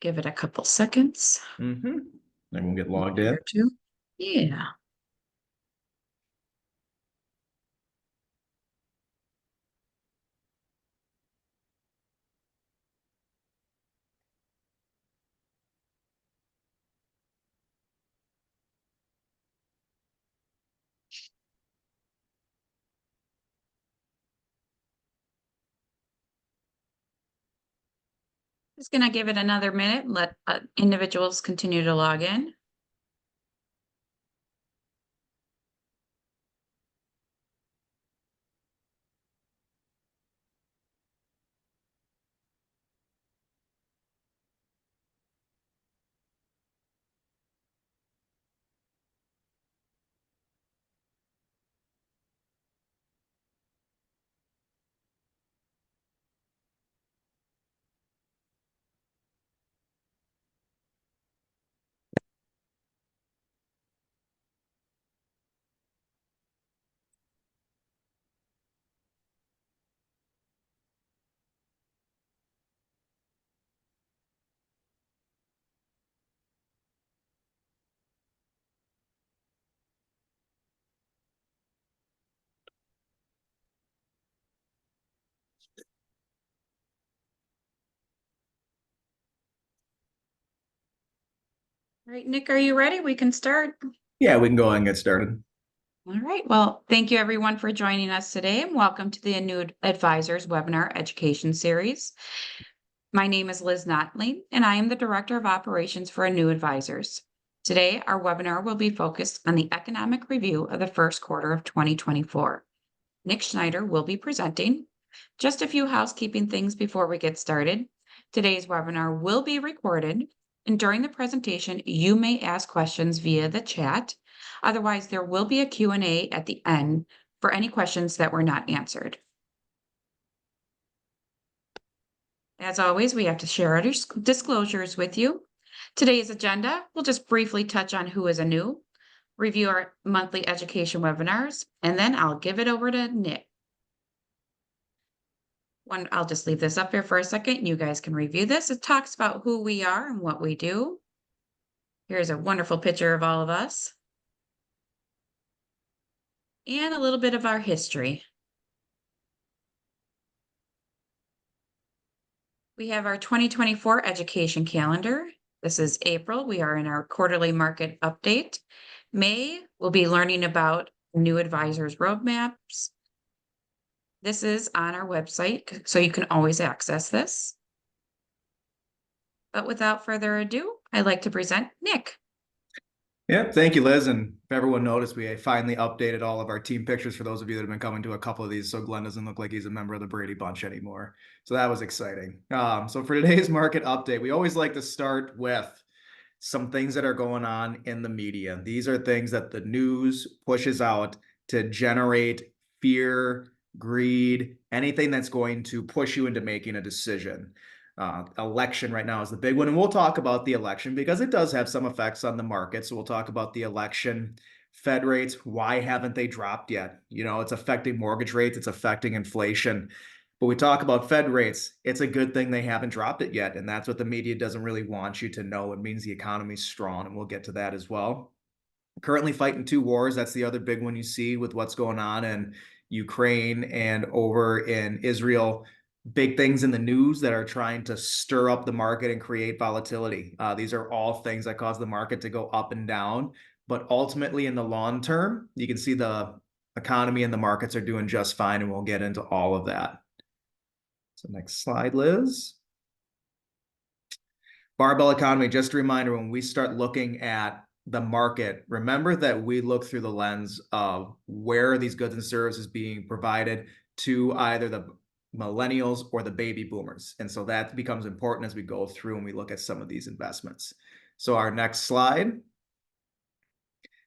Give it a couple seconds. And we'll get logged in. Here too. Yeah. Just going to give it another minute, let individuals continue to log in. All right, Nick, are you ready? We can start. Yeah, we can go ahead and get started. All right. Well, thank you everyone for joining us today and welcome to the Anew Advisors webinar education series. My name is Liz Notley and I am the Director of Operations for Anew Advisors. Today, our webinar will be focused on the economic review of the first quarter of 2024. Nick Schneider will be presenting. Just a few housekeeping things before we get started. Today's webinar will be recorded, and during the presentation, you may ask questions via the chat. Otherwise, there will be a Q&A at the end for any questions that were not answered. As always, we have to share our disclosures with you. Today's agenda, we'll just briefly touch on who is Anew, review our monthly education webinars, and then I'll give it over to Nick. I'll just leave this up here for a second. You guys can review this. It talks about who we are and what we do. Here's a wonderful picture of all of us. And a little bit of our history. We have our 2024 education calendar. This is April. We are in our quarterly market update. May, we'll be learning about Anew Advisors roadmaps. This is on our website, so you can always access this. But without further ado, I'd like to present Nick. Yeah, thank you, Liz. And if everyone noticed, we finally updated all of our team pictures for those of you that have been coming to a couple of these. So Glenn doesn't look like he's a member of the Brady Bunch anymore. So that was exciting. So for today's market update, we always like to start with some things that are going on in the media. These are things that the news pushes out to generate fear, greed, anything that's going to push you into making a decision. Election right now is the big one, and we'll talk about the election because it does have some effects on the market. So we'll talk about the election. Fed rates, why haven't they dropped yet? You know, it's affecting mortgage rates, it's affecting inflation. But we talk about Fed rates, it's a good thing they haven't dropped it yet. And that's what the media doesn't really want you to know. It means the economy's strong, and we'll get to that as well. Currently fighting two wars. That's the other big one you see with what's going on in Ukraine and over in Israel. Big things in the news that are trying to stir up the market and create volatility. These are all things that cause the market to go up and down. But ultimately, in the long term, you can see the economy and the markets are doing just fine, and we'll get into all of that. So next slide, Liz. Barbell economy, just a reminder, when we start looking at the market, remember that we look through the lens of where are these goods and services being provided to either the millennials or the baby boomers. And so that becomes important as we go through and we look at some of these investments. So our next slide.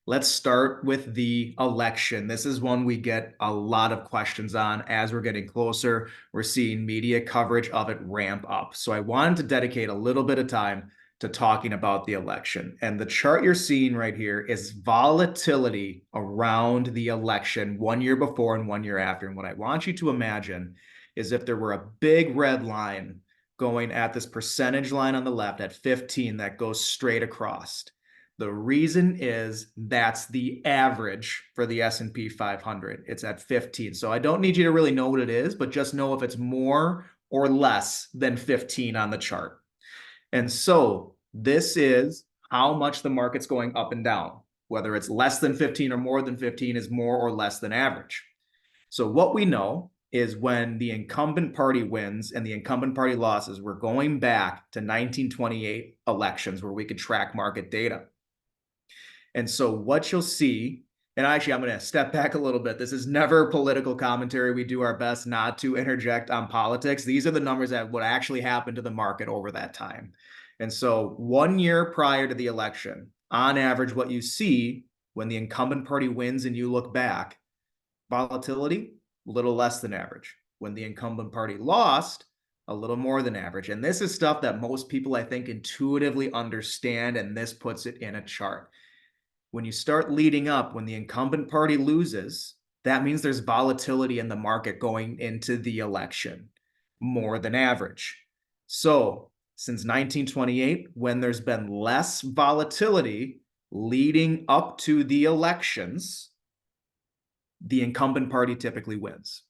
Let's start with the election. This is one we get a lot of questions on as we're getting closer. We're seeing media coverage of it ramp up. So I wanted to dedicate a little bit of time to talking about the election. And the chart you're seeing right here is volatility around the election 1 year before and 1 year after. And what I want you to imagine is if there were a big red line going at this percentage line on the left at 15 that goes straight across. The reason is that's the average for the S&P 500. It's at 15. So I don't need you to really know what it is, but just know if it's more or less than 15 on the chart. And so this is how much the market's going up and down. Whether it's less than 15 or more than 15 is more or less than average. So what we know is when the incumbent party wins and the incumbent party losses, we're going back to 1928 elections where we could track market data. And so what you'll see, and actually I'm going to step back a little bit. This is never political commentary. We do our best not to interject on politics. These are the numbers that would actually happen to the market over that time. And so 1 year prior to the election, on average, what you see when the incumbent party wins and you look back, volatility, a little less than average. When the incumbent party lost, a little more than average. And this is stuff that most people, I think, intuitively understand, and this puts it in a chart. When you start leading up, when the incumbent party loses, that means there's volatility in the market going into the election, more than average. So since 1928, when there's been less volatility leading up to the elections, the incumbent party typically wins.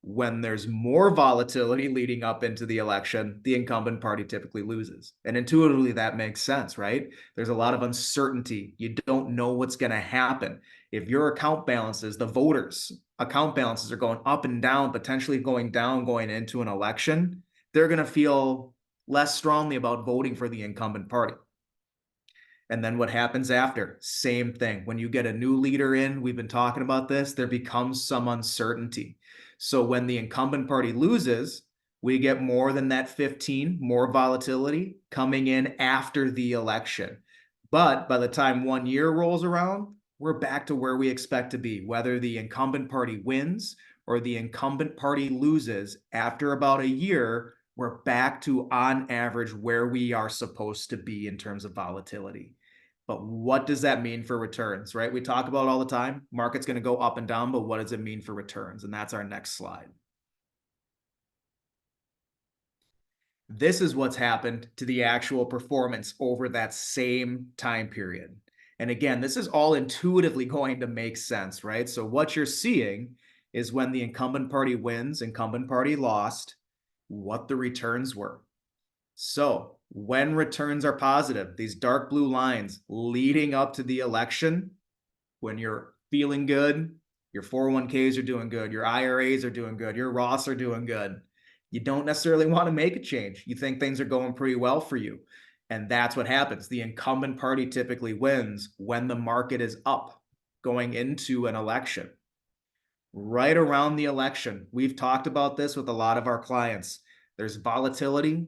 When there's more volatility leading up into the election, the incumbent party typically loses. And intuitively, that makes sense, right? There's a lot of uncertainty. You don't know what's going to happen. If your account balances, the voters' account balances are going up and down, potentially going down going into an election, they're going to feel less strongly about voting for the incumbent party. And then what happens after? Same thing. When you get a new leader in, we've been talking about this, there becomes some uncertainty. So when the incumbent party loses, we get more than that 15, more volatility coming in after the election. But by the time 1 year rolls around, we're back to where we expect to be, whether the incumbent party wins or the incumbent party loses. After about a year, we're back to, on average, where we are supposed to be in terms of volatility. But what does that mean for returns, right? We talk about all the time, market's going to go up and down, but what does it mean for returns? And that's our next slide. This is what's happened to the actual performance over that same time period. And again, this is all intuitively going to make sense, right? So what you're seeing is when the incumbent party wins, incumbent party lost, what the returns were. So when returns are positive, these dark blue lines leading up to the election, when you're feeling good, your 401ks are doing good, your IRAs are doing good, your Roths are doing good, you don't necessarily want to make a change. You think things are going pretty well for you. And that's what happens. The incumbent party typically wins when the market is up going into an election. Right around the election, we've talked about this with a lot of our clients. There's volatility,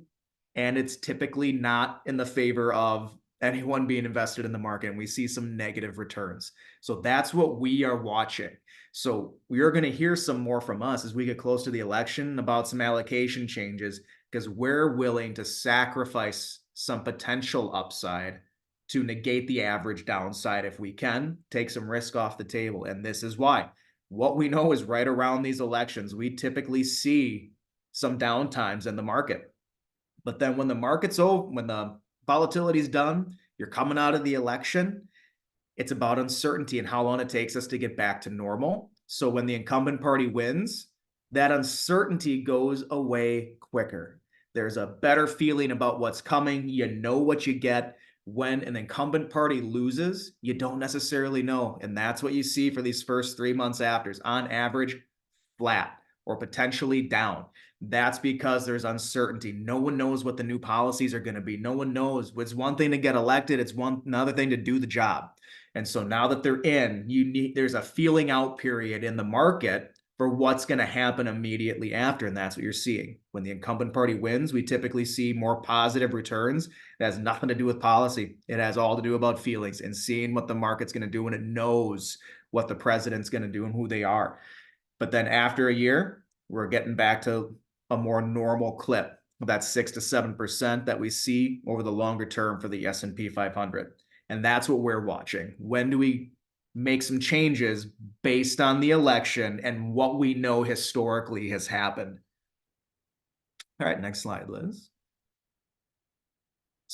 and it's typically not in the favor of anyone being invested in the market, and we see some negative returns. So that's what we are watching. So we are going to hear some more from us as we get close to the election about some allocation changes, because we're willing to sacrifice some potential upside to negate the average downside if we can, take some risk off the table. And this is why. What we know is right around these elections, we typically see some downtimes in the market. But then when the market's over, when the volatility is done, you're coming out of the election, it's about uncertainty and how long it takes us to get back to normal. So when the incumbent party wins, that uncertainty goes away quicker. There's a better feeling about what's coming. You know what you get. When an incumbent party loses, you don't necessarily know. And that's what you see for these first 3 months after. On average, flat or potentially down. That's because there's uncertainty. No one knows what the new policies are going to be. No one knows. It's one thing to get elected. It's another thing to do the job. And so now that they're in, there's a feeling out period in the market for what's going to happen immediately after. And that's what you're seeing. When the incumbent party wins, we typically see more positive returns. It has nothing to do with policy. It has all to do about feelings and seeing what the market's going to do, and it knows what the president's going to do and who they are. But then after a year, we're getting back to a more normal clip of that 6 to 7% that we see over the longer term for the S&P 500. And that's what we're watching. When do we make some changes based on the election and what we know historically has happened? All right, next slide, Liz.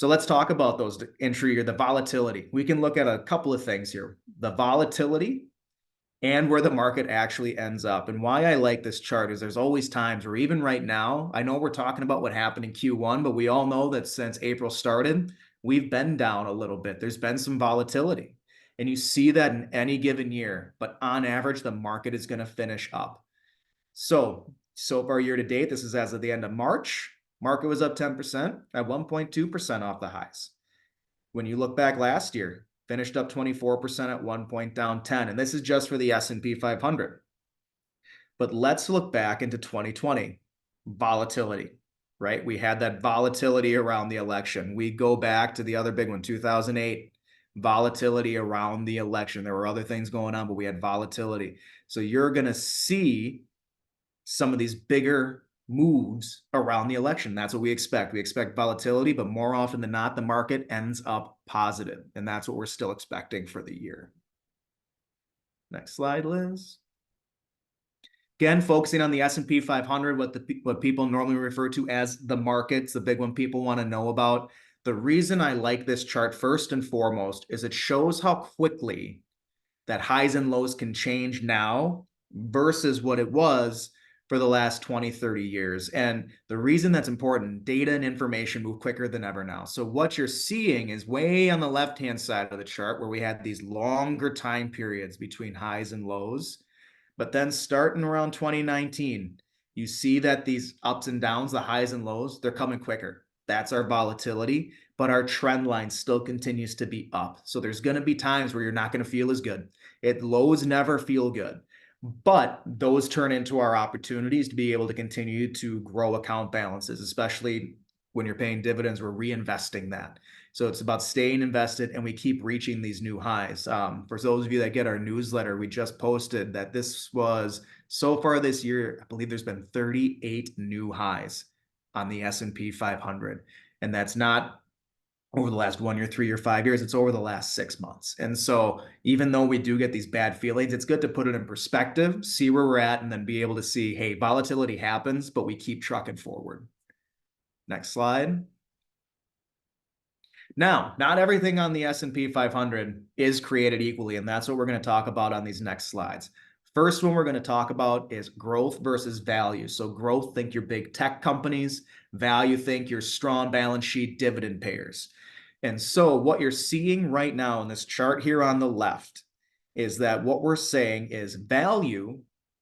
So let's talk about those entry or the volatility. We can look at a couple of things here. The volatility and where the market actually ends up. And why I like this chart is there's always times where even right now, I know we're talking about what happened in Q1, but we all know that since April started, we've been down a little bit. There's been some volatility. And you see that in any given year, but on average, the market is going to finish up. So far year to date, this is as of the end of March, market was up 10% at 1.2% off the highs. When you look back last year, finished up 24% at one point, down 10. And this is just for the S&P 500. But let's look back into 2020, volatility, right? We had that volatility around the election. We go back to the other big one, 2008, volatility around the election. There were other things going on, but we had volatility. So you're going to see some of these bigger moves around the election. That's what we expect. We expect volatility, but more often than not, the market ends up positive. And that's what we're still expecting for the year. Next slide, Liz. Again, focusing on the S&P 500, what people normally refer to as the markets, the big one people want to know about. The reason I like this chart first and foremost is it shows how quickly that highs and lows can change now versus what it was for the last 20, 30 years. And the reason that's important, data and information move quicker than ever now. So what you're seeing is way on the left-hand side of the chart where we had these longer time periods between highs and lows. But then starting around 2019, you see that these ups and downs, the highs and lows, they're coming quicker. That's our volatility, but our trend line still continues to be up. So there's going to be times where you're not going to feel as good. Lows never feel good. But those turn into our opportunities to be able to continue to grow account balances, especially when you're paying dividends, we're reinvesting that. So it's about staying invested and we keep reaching these new highs. For those of you that get our newsletter, we just posted that this was so far this year, I believe there's been 38 new highs on the S&P 500. And that's not over the last 1 year, 3 year, 5 years, it's over the last 6 months. And so even though we do get these bad feelings, it's good to put it in perspective, see where we're at, and then be able to see, hey, volatility happens, but we keep trucking forward. Next slide. Now, not everything on the S&P 500 is created equally, and that's what we're going to talk about on these next slides. First one we're going to talk about is growth versus value. So growth, think your big tech companies. Value, think your strong balance sheet dividend payers. And so what you're seeing right now in this chart here on the left is that what we're saying is value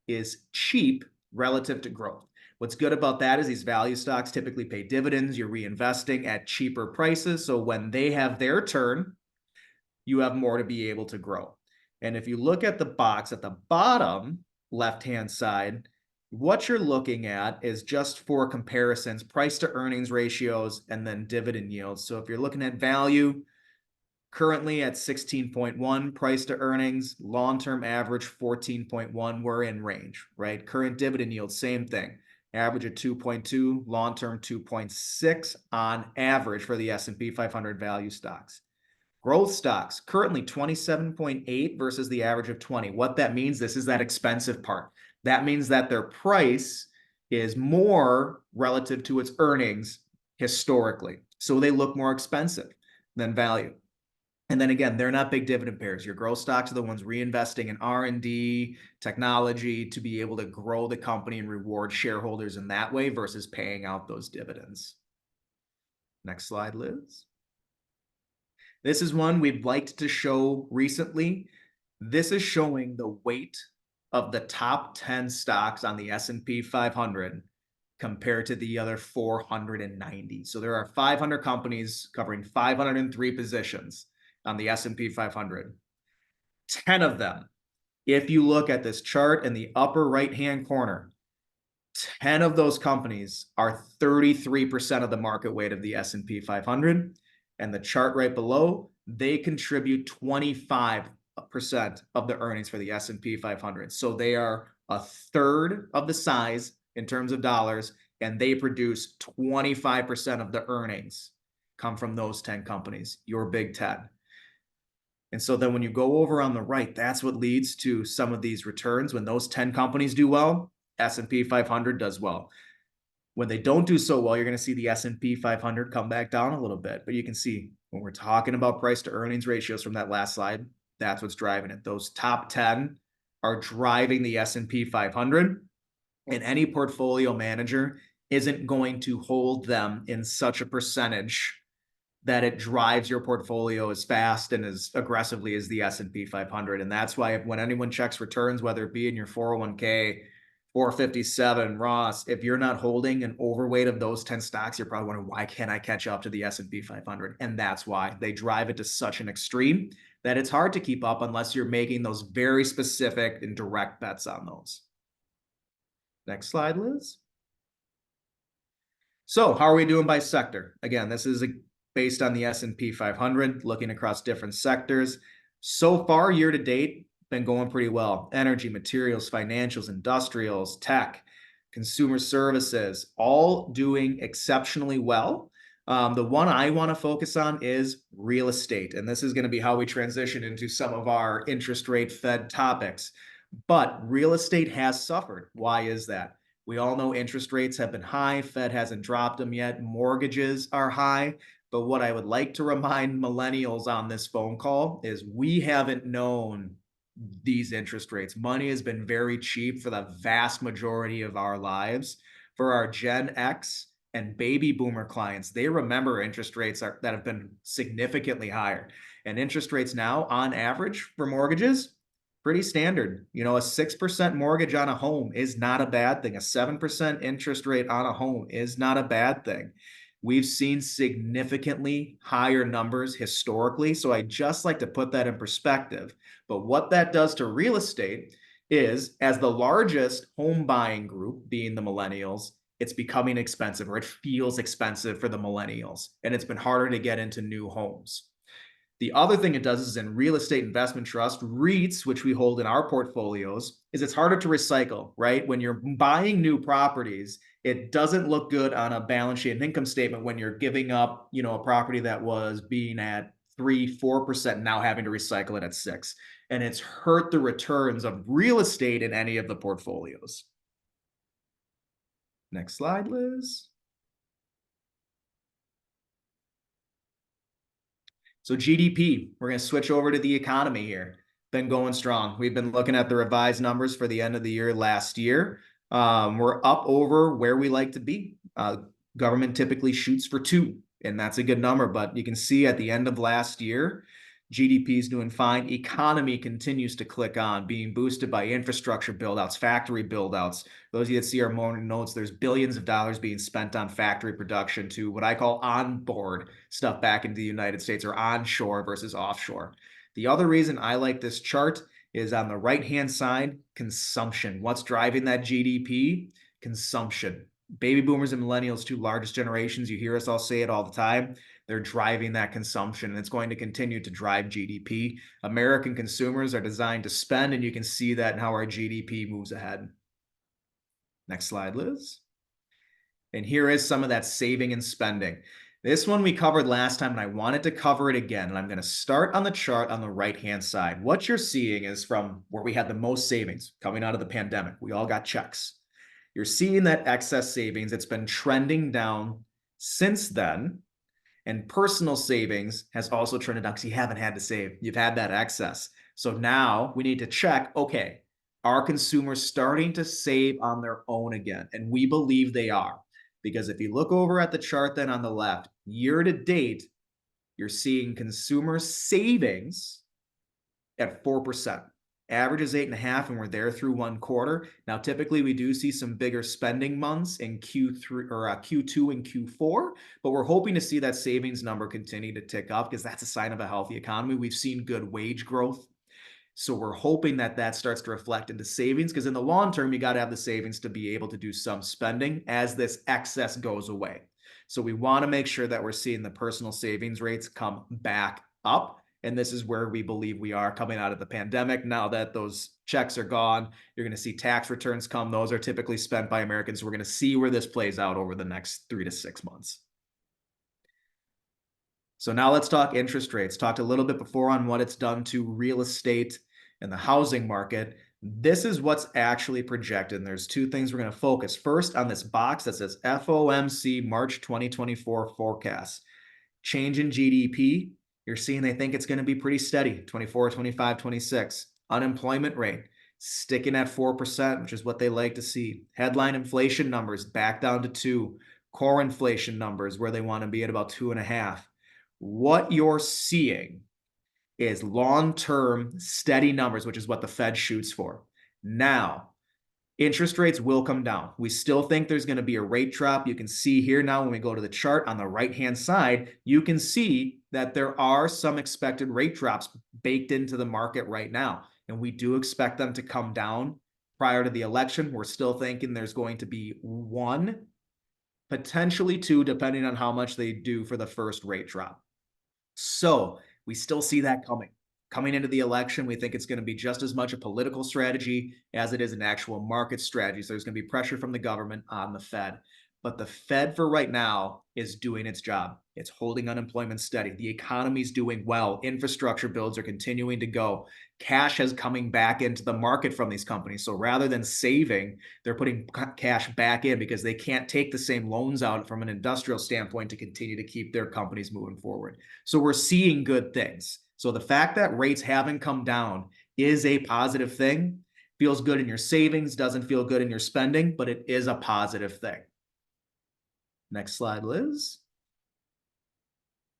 is cheap relative to growth. What's good about that is these value stocks typically pay dividends. You're reinvesting at cheaper prices. So when they have their turn, you have more to be able to grow. And if you look at the box at the bottom left-hand side, what you're looking at is just for comparisons, price to earnings ratios, and then dividend yields. So if you're looking at value, currently at 16.1 price to earnings, long-term average 14.1, we're in range, right? Current dividend yield, same thing. Average of 2.2, long-term 2.6 on average for the S&P 500 value stocks. Growth stocks, currently 27.8 versus the average of 20. What that means, this is that expensive part. That means that their price is more relative to its earnings historically. So they look more expensive than value. And then again, they're not big dividend payers. Your growth stocks are the ones reinvesting in R&D, technology to be able to grow the company and reward shareholders in that way versus paying out those dividends. Next slide, Liz. This is one we've liked to show recently. This is showing the weight of the top 10 stocks on the S&P 500 compared to the other 490. So there are 500 companies covering 503 positions on the S&P 500. 10 of them, if you look at this chart in the upper right-hand corner, 10 of those companies are 33% of the market weight of the S&P 500. And the chart right below, they contribute 25% of the earnings for the S&P 500. So they are a third of the size in terms of dollars, and they produce 25% of the earnings come from those 10 companies, your big 10. And so then when you go over on the right, that's what leads to some of these returns. When those 10 companies do well, S&P 500 does well. When they don't do so well, you're going to see the S&P 500 come back down a little bit. But you can see when we're talking about price to earnings ratios from that last slide, that's what's driving it. Those top 10 are driving the S&P 500, and any portfolio manager isn't going to hold them in such a percentage that it drives your portfolio as fast and as aggressively as the S&P 500. And that's why when anyone checks returns, whether it be in your 401k, 457, Ross, if you're not holding an overweight of those 10 stocks, you're probably wondering, why can't I catch up to the S&P 500? And that's why they drive it to such an extreme that it's hard to keep up unless you're making those very specific and direct bets on those. Next slide, Liz. So how are we doing by sector? Again, this is based on the S&P 500, looking across different sectors. So far, year to date, been going pretty well. Energy, materials, financials, industrials, tech, consumer services, all doing exceptionally well. The one I want to focus on is real estate. And this is going to be how we transition into some of our interest rate Fed topics. But real estate has suffered. Why is that? We all know interest rates have been high. Fed hasn't dropped them yet. Mortgages are high. But what I would like to remind millennials on this phone call is we haven't known these interest rates. Money has been very cheap for the vast majority of our lives. For our Gen X and baby boomer clients, they remember interest rates that have been significantly higher. And interest rates now, on average, for mortgages, pretty standard. You know, a 6% mortgage on a home is not a bad thing. A 7% interest rate on a home is not a bad thing. We've seen significantly higher numbers historically. So I just like to put that in perspective. But what that does to real estate is, as the largest home buying group, being the millennials, it's becoming expensive, or it feels expensive for the millennials. And it's been harder to get into new homes. The other thing it does is in real estate investment trust, REITs, which we hold in our portfolios, is it's harder to recycle, right? When you're buying new properties, it doesn't look good on a balance sheet and income statement when you're giving up, you know, a property that was being at 3-4%, now having to recycle it at 6%. And it's hurt the returns of real estate in any of the portfolios. Next slide, Liz. So GDP, we're going to switch over to the economy here. Been going strong. We've been looking at the revised numbers for the end of the year last year. We're up over where we like to be. Government typically shoots for 2, and that's a good number. But you can see at the end of last year, GDP is doing fine. Economy continues to click on, being boosted by infrastructure buildouts, factory buildouts. Those of you that see our morning notes, there's billions of dollars being spent on factory production to what I call onboard stuff back into the United States, or onshore versus offshore. The other reason I like this chart is on the right-hand side, consumption. What's driving that GDP? Consumption. Baby boomers and millennials, 2 largest generations. You hear us all say it all the time. They're driving that consumption, and it's going to continue to drive GDP. American consumers are designed to spend, and you can see that in how our GDP moves ahead. Next slide, Liz. And here is some of that saving and spending. This one we covered last time, and I wanted to cover it again. And I'm going to start on the chart on the right-hand side. What you're seeing is from where we had the most savings coming out of the pandemic. We all got checks. You're seeing that excess savings. It's been trending down since then. And personal savings has also trended down because you haven't had to save. You've had that excess. So now we need to check, okay, are consumers starting to save on their own again? And we believe they are. Because if you look over at the chart then on the left, year to date, you're seeing consumer savings at 4%. Average is 8.5%, and we're there through 1 quarter. Now, typically we do see some bigger spending months in Q3 or Q2 and Q4, but we're hoping to see that savings number continue to tick up because that's a sign of a healthy economy. We've seen good wage growth. So we're hoping that that starts to reflect into savings, because in the long term, you got to have the savings to be able to do some spending as this excess goes away. So we want to make sure that we're seeing the personal savings rates come back up. And this is where we believe we are coming out of the pandemic. Now that those checks are gone, you're going to see tax returns come. Those are typically spent by Americans. We're going to see where this plays out over the next 3 to 6 months. So now let's talk interest rates. Talked a little bit before on what it's done to real estate and the housing market. This is what's actually projected. And there's two things we're going to focus. First, on this box that says FOMC March 2024 forecast. Change in GDP. You're seeing they think it's going to be pretty steady, 24, 25, 26. Unemployment rate sticking at 4%, which is what they like to see. Headline inflation numbers back down to 2. Core inflation numbers where they want to be at about 2.5. What you're seeing is long-term steady numbers, which is what the Fed shoots for. Now, interest rates will come down. We still think there's going to be a rate drop. You can see here now when we go to the chart on the right-hand side, you can see that there are some expected rate drops baked into the market right now. And we do expect them to come down prior to the election. We're still thinking there's going to be 1, potentially 2, depending on how much they do for the first rate drop. So we still see that coming. Coming into the election, we think it's going to be just as much a political strategy as it is an actual market strategy. So there's going to be pressure from the government on the Fed. But the Fed for right now is doing its job. It's holding unemployment steady. The economy's doing well. Infrastructure builds are continuing to go. Cash is coming back into the market from these companies. So rather than saving, they're putting cash back in because they can't take the same loans out from an industrial standpoint to continue to keep their companies moving forward. So we're seeing good things. So the fact that rates haven't come down is a positive thing. Feels good in your savings, doesn't feel good in your spending, but it is a positive thing. Next slide, Liz.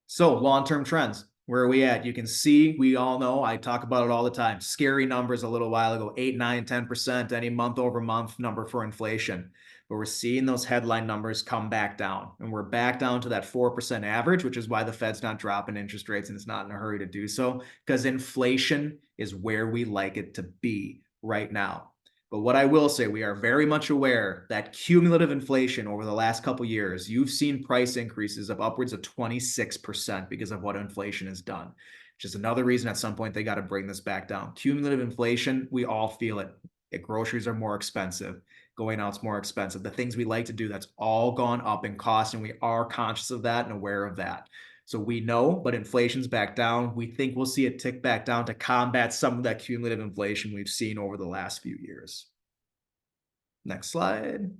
So long-term trends, where are we at? You can see, we all know, I talk about it all the time. Scary numbers a little while ago, 8, 9, 10%, any month over month number for inflation. But we're seeing those headline numbers come back down. And we're back down to that 4% average, which is why the Fed's not dropping interest rates and it's not in a hurry to do so, because inflation is where we like it to be right now. But what I will say, we are very much aware that cumulative inflation over the last couple of years, you've seen price increases of upwards of 26% because of what inflation has done. Which is another reason at some point they got to bring this back down. Cumulative inflation, we all feel it. Groceries are more expensive. Going out's more expensive. The things we like to do, that's all gone up in cost, and we are conscious of that and aware of that. So we know, but inflation's back down. We think we'll see it tick back down to combat some of that cumulative inflation we've seen over the last few years. Next slide.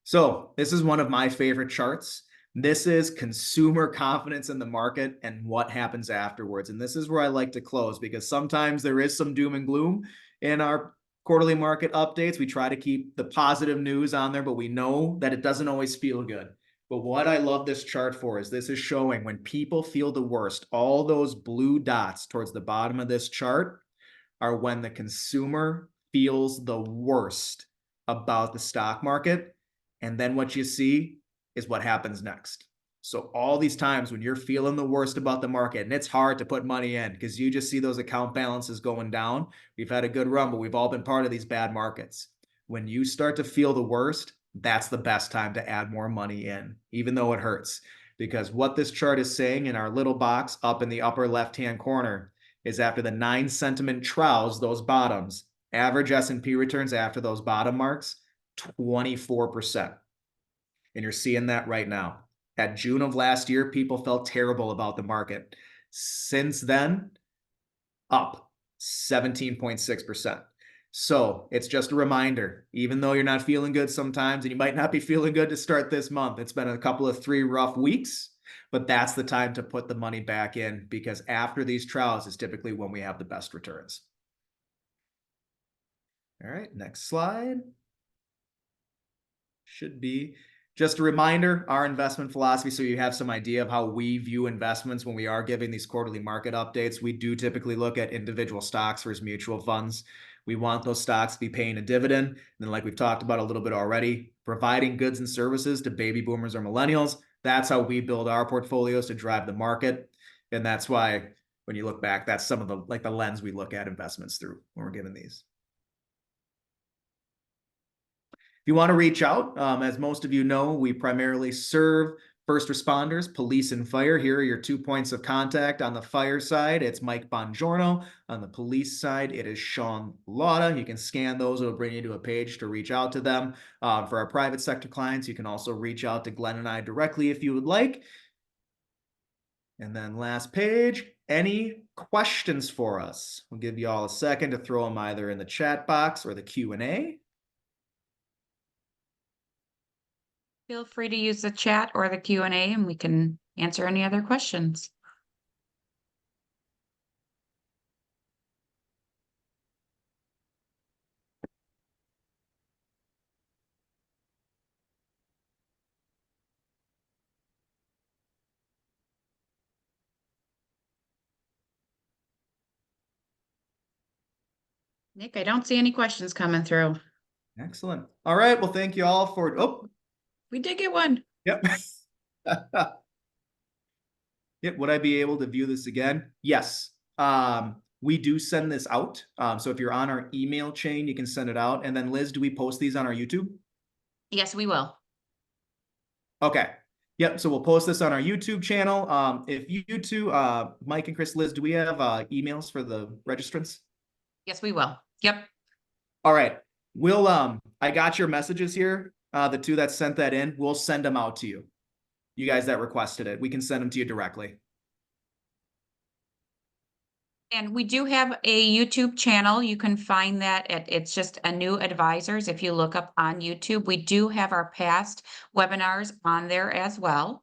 So this is one of my favorite charts. This is consumer confidence in the market and what happens afterwards. And this is where I like to close because sometimes there is some doom and gloom in our quarterly market updates. We try to keep the positive news on there, but we know that it doesn't always feel good. But what I love this chart for is this is showing when people feel the worst, all those blue dots towards the bottom of this chart are when the consumer feels the worst about the stock market. And then what you see is what happens next. So all these times when you're feeling the worst about the market, and it's hard to put money in because you just see those account balances going down. We've had a good run, but we've all been part of these bad markets. When you start to feel the worst, that's the best time to add more money in, even though it hurts. Because what this chart is saying in our little box up in the upper left-hand corner is after the 9 sentiment troughs, those bottoms, average S&P returns after those bottom marks, 24%. And you're seeing that right now. At June of last year, people felt terrible about the market. Since then, up 17.6%. So it's just a reminder, even though you're not feeling good sometimes, and you might not be feeling good to start this month, it's been a couple of 3 rough weeks, but that's the time to put the money back in because after these trials is typically when we have the best returns. All right, next slide. Should be just a reminder, our investment philosophy, so you have some idea of how we view investments when we are giving these quarterly market updates. We do typically look at individual stocks versus mutual funds. We want those stocks to be paying a dividend. And then like we've talked about a little bit already, providing goods and services to baby boomers or millennials. That's how we build our portfolios to drive the market. And that's why when you look back, that's some of the lens we look at investments through when we're giving these. If you want to reach out, as most of you know, we primarily serve first responders, police and fire. Here are your 2 points of contact. On the fire side, it's Mike Bongiorno. On the police side, it is Sean Lauda. You can scan those. It'll bring you to a page to reach out to them. For our private sector clients, you can also reach out to Glenn and I directly if you would like. And then last page, any questions for us? We'll give you all a second to throw them either in the chat box or the Q&A. Feel free to use the chat or the Q&A and we can answer any other questions. Nick, I don't see any questions coming through. Excellent. All right. Well, thank you all for, oh, We did get one. yep. Yep. Would I be able to view this again? Yes. We do send this out. So if you're on our email chain, you can send it out. And then Liz, do we post these on our YouTube? Yes, we will. Okay. Yep. So we'll post this on our YouTube channel. If you two, Mike and Chris, Liz, do we have emails for the registrants? Yes, we will. Yep. All right. We'll I got your messages here. The two that sent that in, we'll send them out to you. You guys that requested it, we can send them to you directly. And we do have a YouTube channel. You can find that it's just Anew Advisors. If you look up on YouTube, we do have our past webinars on there as well.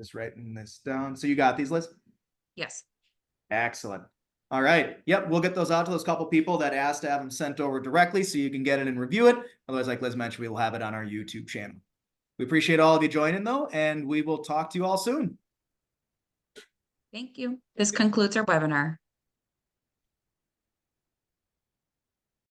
Just writing this down. So you got these, Liz? Yes. Excellent. All right. Yep. We'll get those out to those couple people that asked to have them sent over directly so you can get it and review it. Otherwise, like Liz mentioned, we will have it on our YouTube channel. We appreciate all of you joining though, and we will talk to you all soon. Thank you. This concludes our webinar.